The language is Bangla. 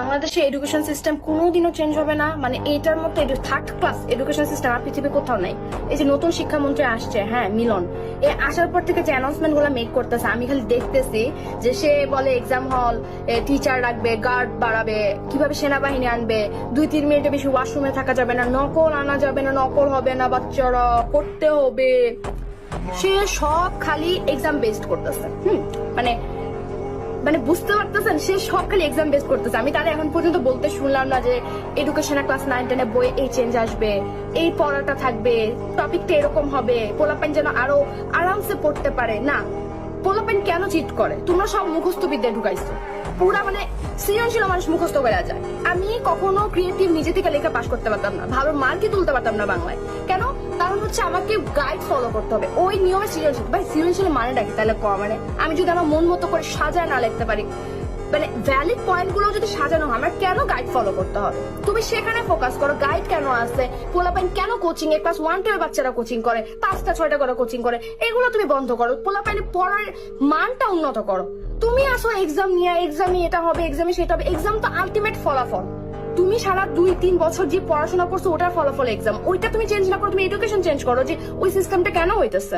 বাংলাদেশের এডুকেশন সিস্টেম কোনোদিনও চেঞ্জ হবে না, মানে এইটার মতো থার্ড ক্লাস এডুকেশন সিস্টেম আর পৃথিবী কোথাও নাই। এই যে নতুন শিক্ষামন্ত্রী আসছে, হ্যাঁ মিলন, এ আসার পর থেকে যে অ্যানাউন্সমেন্ট গুলো মেক করতেছে, আমি খালি দেখতেছি যে সে বলে এক্সাম হল, টিচার রাখবে, গার্ড বাড়াবে, কিভাবে সেনাবাহিনী আনবে, 2-3 মিনিটে বেশি ওয়াশরুমে থাকা যাবে না, নকল আনা যাবে না, নকল হবে না, বাচ্চারা করতে হবে। সে সব খালি এক্সাম বেসড করতেছে। মানে মানে বুঝতে পারতেছেন, সে সব খালি এক্সাম বেস করতেছে। আমি তারা এখন পর্যন্ত বলতে শুনলাম না যে এডুকেশনের ক্লাস 9-10 বই এই চেঞ্জ আসবে, এই পড়াটা থাকবে, টপিকটা এরকম হবে, পোলাপাইন যেন আরো আরামসে পড়তে পারে। না, পোলাপাইন কেন চিট করে? তোমরা সব মুখস্থ বিদ্যায় ঢুকাইছো। পুরা মানে সৃজনশীল মানুষ মুখস্থ করে যায়। আমি কখনো ক্রিয়েটিভ নিজে থেকে লেখা পাস করতে পারতাম না, ভালো মার্কই তুলতে পারতাম না বাংলায়। কেন? কারণ হচ্ছে আমাকে গাইড ফলো করতে হবে, ওই নিয়মে সৃজনশীল। ভাই সৃজনশীল মানে ডাকি তাহলে মানে আমি যদি আমার মন মতো করে সাজায় না লিখতে পারি, মানে ভ্যালিড পয়েন্ট গুলো যদি সাজানো হয়, আমার কেন গাইড ফলো করতে হবে? তুমি সেখানে ফোকাস করো, গাইড কেন আসছে, পোলাপাইন কেন কোচিং এ, ক্লাস 1-2 বাচ্চারা কোচিং করে, 5টা-6টা করে কোচিং করে, এগুলো তুমি বন্ধ করো। পোলাপাইনের পড়ার মানটা উন্নত করো। তুমি আসো এক্সাম নিয়ে, এক্সামে এটা হবে, এক্সামে সেটা হবে। এক্সাম তো আলটিমেট ফলাফল। তুমি সারা 2-3 বছর যে পড়াশোনা করছো ওটার ফলাফল এক্সাম, ওইটা তুমি চেঞ্জ না করো, তুমি এডুকেশন চেঞ্জ করো। যে ওই সিস্টেমটা কেন হইতেছে?